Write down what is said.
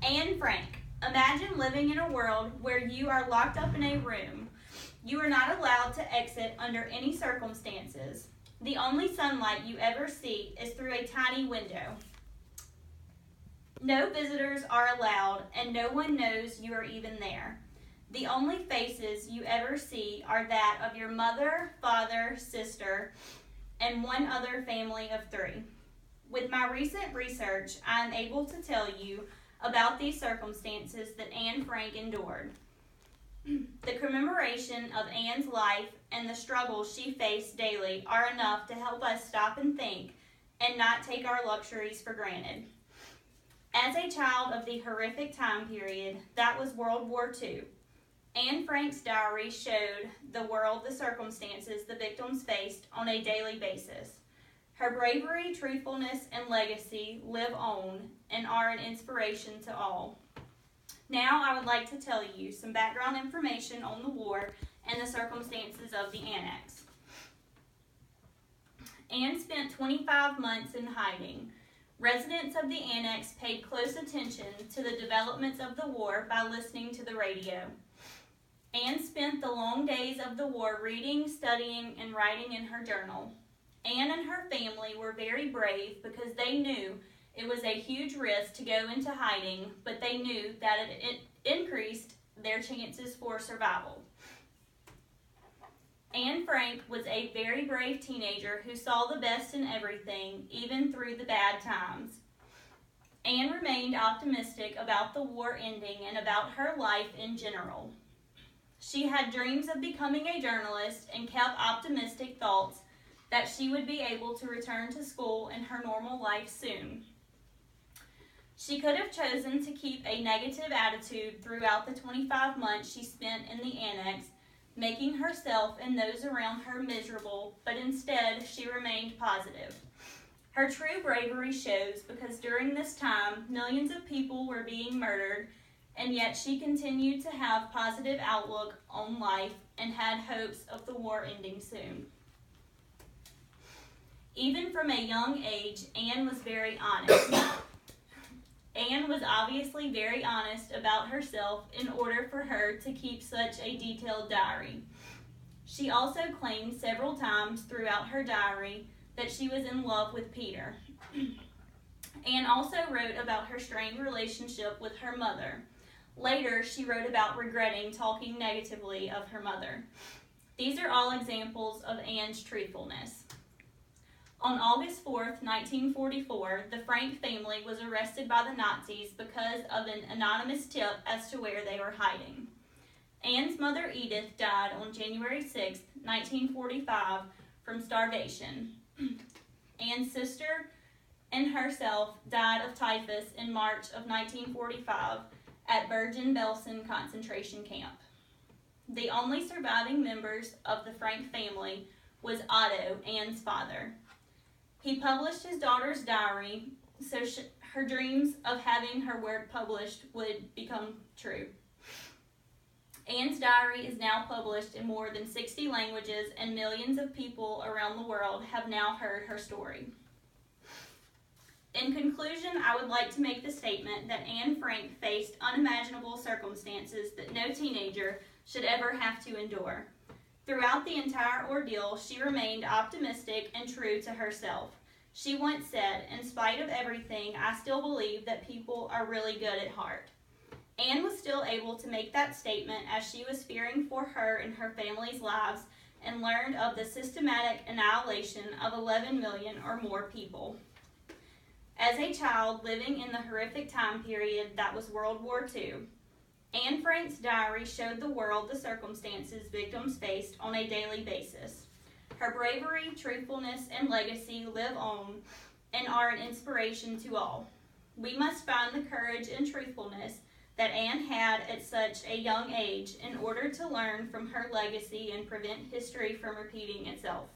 Anne Frank, imagine living in a world where you are locked up in a room. You are not allowed to exit under any circumstances. The only sunlight you ever see is through a tiny window. No visitors are allowed, and no one knows you are even there. The only faces you ever see are that of your mother, father, sister, and one other family of 3. With my recent research, I am able to tell you about these circumstances that Anne Frank endured. The commemoration of Anne's life and the struggles she faced daily are enough to help us stop and think and not take our luxuries for granted. As a child of the horrific time period that was World War II, Anne Frank's diary showed the world the circumstances the victims faced on a daily basis. Her bravery, truthfulness, and legacy live on and are an inspiration to all. Now I would like to tell you some background information on the war and the circumstances of the annex. Anne spent 25 months in hiding. Residents of the annex paid close attention to the developments of the war by listening to the radio. Anne spent the long days of the war reading, studying, and writing in her journal. Anne and her family were very brave because they knew it was a huge risk to go into hiding, but they knew that it increased their chances for survival. Anne Frank was a very brave teenager who saw the best in everything, even through the bad times. Anne remained optimistic about the war ending and about her life in general. She had dreams of becoming a journalist and kept optimistic thoughts that she would be able to return to school and her normal life soon. She could have chosen to keep a negative attitude throughout the 25 months she spent in the annex, making herself and those around her miserable, but instead she remained positive. Her true bravery shows because during this time, millions of people were being murdered, and yet she continued to have positive outlook on life and had hopes of the war ending soon. Even from a young age, Anne was very honest. Anne was obviously very honest about herself in order for her to keep such a detailed diary. She also claimed several times throughout her diary that she was in love with Peter. Anne also wrote about her strained relationship with her mother. Later, she wrote about regretting talking negatively of her mother. These are all examples of Anne's truthfulness. On August 4th, 1944, the Frank family was arrested by the Nazis because of an anonymous tip as to where they were hiding. Anne's mother, Edith, died on January 6, 1945, from starvation. Anne's sister and herself died of typhus in March of 1945 at Bergen-Belsen concentration camp. The only surviving members of the Frank family was Otto, Anne's father. He published his daughter's diary so her dreams of having her work published would become true. Anne's diary is now published in more than 60 languages, and millions of people around the world have now heard her story. In conclusion, I would like to make the statement that Anne Frank faced unimaginable circumstances that no teenager should ever have to endure. Throughout the entire ordeal, she remained optimistic and true to herself. She once said, "In spite of everything, I still believe that people are really good at heart." Anne was still able to make that statement as she was fearing for her and her family's lives and learned of the systematic annihilation of 11 million or more people. As a child living in the horrific time period that was World War II, Anne Frank's diary showed the world the circumstances victims faced on a daily basis. Her bravery, truthfulness, and legacy live on and are an inspiration to all. We must find the courage and truthfulness that Anne had at such a young age in order to learn from her legacy and prevent history from repeating itself.